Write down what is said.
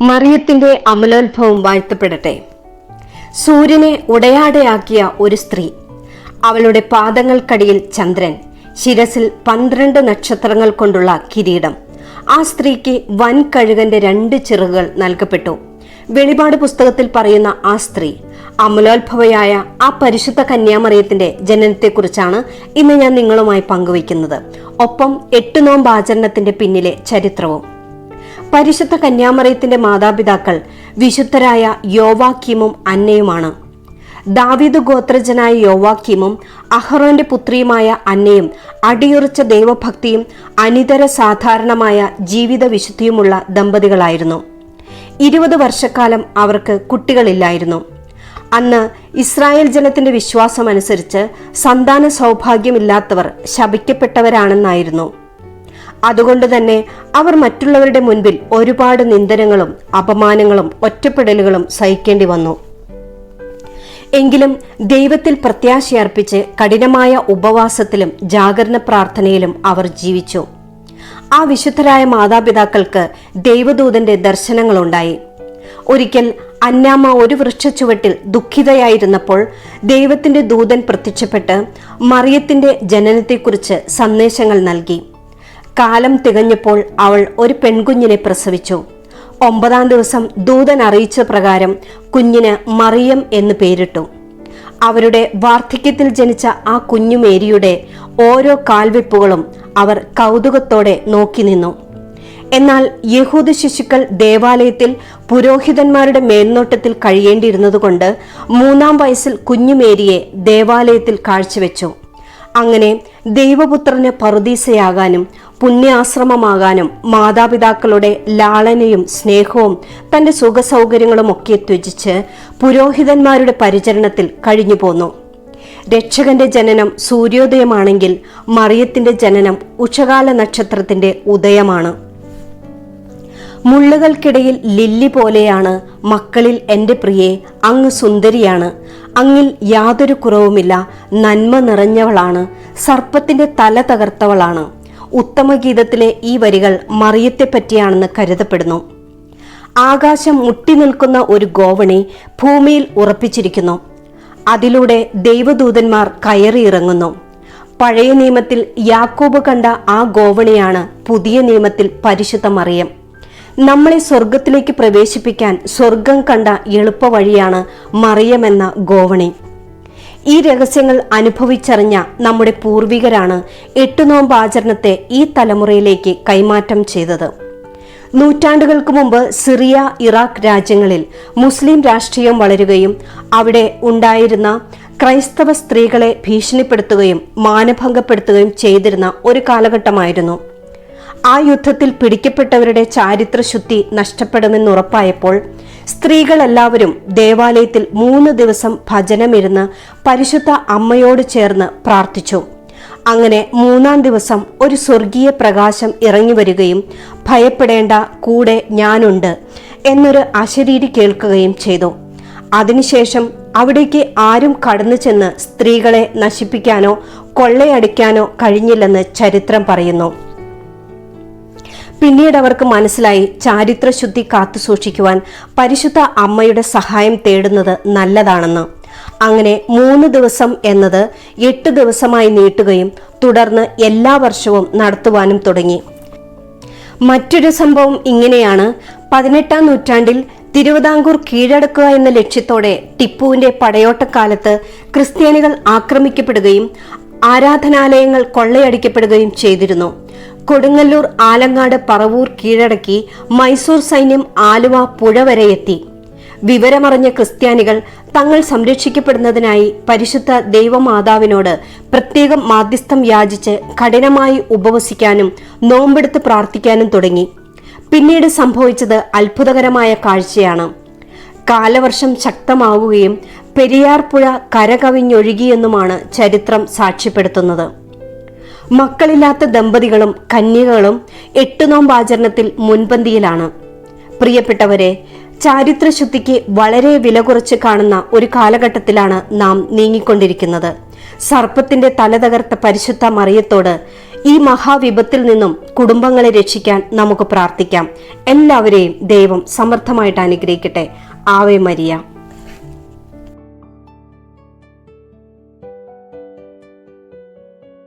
മറിയത്തിന്റെ അമലോത്ഭവം വാഴ്ത്തപ്പെടട്ടെ. സൂര്യനെ ഉടയാടയാക്കിയ ഒരു സ്ത്രീ, അവളുടെ പാദങ്ങൾക്കടിയിൽ ചന്ദ്രൻ, ശിരസിൽ 12 നക്ഷത്രങ്ങൾ കൊണ്ടുള്ള കിരീടം. ആ സ്ത്രീക്ക് വൻ കഴുകന്റെ 2 ചിറകുകൾ നൽകപ്പെട്ടു. വെളിപാട് പുസ്തകത്തിൽ പറയുന്ന ആ സ്ത്രീ, അമലോത്ഭവയായ ആ പരിശുദ്ധ കന്യാമറിയത്തിന്റെ ജനനത്തെക്കുറിച്ചാണ് ഇന്ന് ഞാൻ നിങ്ങളുമായി പങ്കുവയ്ക്കുന്നത്. ഒപ്പം 8 നോമ്പ് ആചരണത്തിന്റെ പിന്നിലെ ചരിത്രവും. പരിശുദ്ധ കന്യാമറിയത്തിന്റെ മാതാപിതാക്കൾ വിശുദ്ധരായ യോവാക്കീമും അന്നയുമാണ്. ദാവീദ് ഗോത്രജനായ യോവാക്കീമും അഹറോന്റെ പുത്രിയുമായ അന്നയും അടിയുറച്ച ദൈവഭക്തിയും അനിതര സാധാരണമായ ജീവിത വിശുദ്ധിയുമുള്ള ദമ്പതികളായിരുന്നു. 20 വർഷക്കാലം അവർക്ക് കുട്ടികളില്ലായിരുന്നു. അന്ന് ഇസ്രായേൽ ജനത്തിന്റെ വിശ്വാസമനുസരിച്ച് സന്താന സൗഭാഗ്യമില്ലാത്തവർ ശപിക്കപ്പെട്ടവരാണെന്നായിരുന്നു. അതുകൊണ്ട് തന്നെ അവർ മറ്റുള്ളവരുടെ മുൻപിൽ ഒരുപാട് നിന്ദനങ്ങളും അപമാനങ്ങളും ഒറ്റപ്പെടലുകളും സഹിക്കേണ്ടി വന്നു. എങ്കിലും ദൈവത്തിൽ പ്രത്യാശയർപ്പിച്ച് കഠിനമായ ഉപവാസത്തിലും ജാഗരണ പ്രാർത്ഥനയിലും അവർ ജീവിച്ചു. ആ വിശുദ്ധരായ മാതാപിതാക്കൾക്ക് ദൈവദൂതന്റെ ദർശനങ്ങളുണ്ടായി. ഒരിക്കൽ അന്നാമ്മ ഒരു വൃക്ഷച്ചുവട്ടിൽ ദുഃഖിതയായിരുന്നപ്പോൾ ദൈവത്തിന്റെ ദൂതൻ പ്രത്യക്ഷപ്പെട്ട് മറിയത്തിന്റെ ജനനത്തെക്കുറിച്ച് സന്ദേശങ്ങൾ നൽകി. കാലം തികഞ്ഞപ്പോൾ അവൾ ഒരു പെൺകുഞ്ഞിനെ പ്രസവിച്ചു. 9-ാം ദിവസം ദൂതൻ അറിയിച്ച പ്രകാരം കുഞ്ഞിന് മറിയം എന്ന് പേരിട്ടു. അവരുടെ വാർദ്ധക്യത്തിൽ ജനിച്ച ആ കുഞ്ഞു മേരിയുടെ ഓരോ കാൽവെപ്പുകളും അവർ കൗതുകത്തോടെ നോക്കി നിന്നു. എന്നാൽ യഹൂദ ശിശുക്കൾ ദേവാലയത്തിൽ പുരോഹിതന്മാരുടെ മേൽനോട്ടത്തിൽ കഴിയേണ്ടിയിരുന്നതുകൊണ്ട് 3-ാം വയസ്സിൽ കുഞ്ഞുമേരിയെ ദേവാലയത്തിൽ കാഴ്ചവെച്ചു. അങ്ങനെ ദൈവപുത്രന് പറുദീസയാകാനും പുണ്യാശ്രമമാകാനും മാതാപിതാക്കളുടെ ലാളനയും സ്നേഹവും തന്റെ സുഖസൗകര്യങ്ങളും ഒക്കെ ത്യജിച്ച് പുരോഹിതന്മാരുടെ പരിചരണത്തിൽ കഴിഞ്ഞു പോന്നു. രക്ഷകന്റെ ജനനം സൂര്യോദയമാണെങ്കിൽ മറിയത്തിന്റെ ജനനം ഉഷകാല നക്ഷത്രത്തിന്റെ ഉദയമാണ്. മുള്ളുകൾക്കിടയിൽ ലില്ലി പോലെയാണ് മക്കളിൽ എൻ്റെ പ്രിയെ, അങ്ങ് സുന്ദരിയാണ്, അങ്ങിൽ യാതൊരു കുറവുമില്ല, നന്മ നിറഞ്ഞവളാണ്, സർപ്പത്തിന്റെ തല തകർത്തവളാണ്. ഉത്തമഗീതത്തിലെ ഈ വരികൾ മറിയത്തെ പറ്റിയാണെന്ന് കരുതപ്പെടുന്നു. ആകാശം മുട്ടി നിൽക്കുന്ന ഒരു ഗോവണി ഭൂമിയിൽ ഉറപ്പിച്ചിരിക്കുന്നു. അതിലൂടെ ദൈവദൂതന്മാർ കയറിയിറങ്ങുന്നു. പഴയ നിയമത്തിൽ യാക്കോബ് കണ്ട ആ ഗോവണിയാണ് പുതിയ നിയമത്തിൽ പരിശുദ്ധ മറിയം. നമ്മളെ സ്വർഗത്തിലേക്ക് പ്രവേശിപ്പിക്കാൻ സ്വർഗം കണ്ട എളുപ്പ വഴിയാണ് മറിയം എന്ന ഗോവണി. ഈ രഹസ്യങ്ങൾ അനുഭവിച്ചറിഞ്ഞ നമ്മുടെ പൂർവികരാണ് 8 നോമ്പ് ആചരണത്തെ ഈ തലമുറയിലേക്ക് കൈമാറ്റം ചെയ്തത്. നൂറ്റാണ്ടുകൾക്ക് മുമ്പ് സിറിയ, ഇറാഖ് രാജ്യങ്ങളിൽ മുസ്ലിം രാഷ്ട്രീയം വളരുകയും അവിടെ ഉണ്ടായിരുന്ന ക്രൈസ്തവ സ്ത്രീകളെ ഭീഷണിപ്പെടുത്തുകയും മാനഭംഗപ്പെടുത്തുകയും ചെയ്തിരുന്ന ഒരു കാലഘട്ടമായിരുന്നു. ആ യുദ്ധത്തിൽ പിടിക്കപ്പെട്ടവരുടെ ചാരിത്രശുദ്ധി നഷ്ടപ്പെടുമെന്നുറപ്പായപ്പോൾ സ്ത്രീകളെല്ലാവരും ദേവാലയത്തിൽ 3 ദിവസം ഭജനമിരുന്ന് പരിശുദ്ധ അമ്മയോട് ചേർന്ന് പ്രാർത്ഥിച്ചു. അങ്ങനെ 3-ാം ദിവസം ഒരു സ്വർഗീയ പ്രകാശം ഇറങ്ങി വരികയും ഭയപ്പെടേണ്ട, കൂടെ ഞാനുണ്ട് എന്നൊരു അശരീരി കേൾക്കുകയും ചെയ്തു. അതിനുശേഷം അവിടേക്ക് ആരും കടന്നു ചെന്ന് സ്ത്രീകളെ നശിപ്പിക്കാനോ കൊള്ളയടിക്കാനോ കഴിഞ്ഞില്ലെന്ന് ചരിത്രം പറയുന്നു. പിന്നീട് അവർക്ക് മനസ്സിലായി ചാരിത്രശുദ്ധി കാത്തുസൂക്ഷിക്കുവാൻ പരിശുദ്ധ അമ്മയുടെ സഹായം തേടുന്നത് നല്ലതാണെന്ന്. അങ്ങനെ 3 ദിവസം എന്നത് 8 ദിവസമായി നീട്ടുകയും തുടർന്ന് എല്ലാ വർഷവും നടത്തുവാനും തുടങ്ങി. മറ്റൊരു സംഭവം ഇങ്ങനെയാണ്. 18-ാം നൂറ്റാണ്ടിൽ തിരുവിതാംകൂർ കീഴടക്കുക എന്ന ലക്ഷ്യത്തോടെ ടിപ്പുവിന്റെ പടയോട്ടക്കാലത്ത് ക്രിസ്ത്യാനികൾ ആക്രമിക്കപ്പെടുകയും ആരാധനാലയങ്ങൾ കൊള്ളയടിക്കപ്പെടുകയും ചെയ്തിരുന്നു. കൊടുങ്ങല്ലൂർ, ആലങ്ങാട്, പറവൂർ കീഴടക്കി മൈസൂർ സൈന്യം ആലുവ പുഴ വരെ എത്തി. വിവരമറിഞ്ഞ ക്രിസ്ത്യാനികൾ തങ്ങൾ സംരക്ഷിക്കപ്പെടുന്നതിനായി പരിശുദ്ധ ദൈവമാതാവിനോട് പ്രത്യേകം മാധ്യസ്ഥം യാചിച്ച് കഠിനമായി ഉപവസിക്കാനും നോമ്പെടുത്ത് പ്രാർത്ഥിക്കാനും തുടങ്ങി. പിന്നീട് സംഭവിച്ചത് അത്ഭുതകരമായ കാഴ്ചയാണ്. കാലവർഷം ശക്തമാവുകയും പെരിയാർ പുഴ കരകവിഞ്ഞൊഴുകിയെന്നുമാണ് ചരിത്രം സാക്ഷ്യപ്പെടുത്തുന്നത്. മക്കളില്ലാത്ത ദമ്പതികളും കന്യകകളും 8 നോമ്പ് ആചരണത്തിൽ മുൻപന്തിയിലാണ്. പ്രിയപ്പെട്ടവരെ, ചാരിത്രശുദ്ധിക്ക് വളരെ വില കുറച്ച് കാണുന്ന ഒരു കാലഘട്ടത്തിലാണ് നാം നീങ്ങിക്കൊണ്ടിരിക്കുന്നത്. സർപ്പത്തിന്റെ തല തകർത്ത പരിശുദ്ധ മറിയത്തോട് ഈ മഹാവിപത്തിൽ നിന്നും കുടുംബങ്ങളെ രക്ഷിക്കാൻ നമുക്ക് പ്രാർത്ഥിക്കാം. എല്ലാവരെയും ദൈവം സമർത്ഥമായിട്ട് അനുഗ്രഹിക്കട്ടെ. Ave Maria.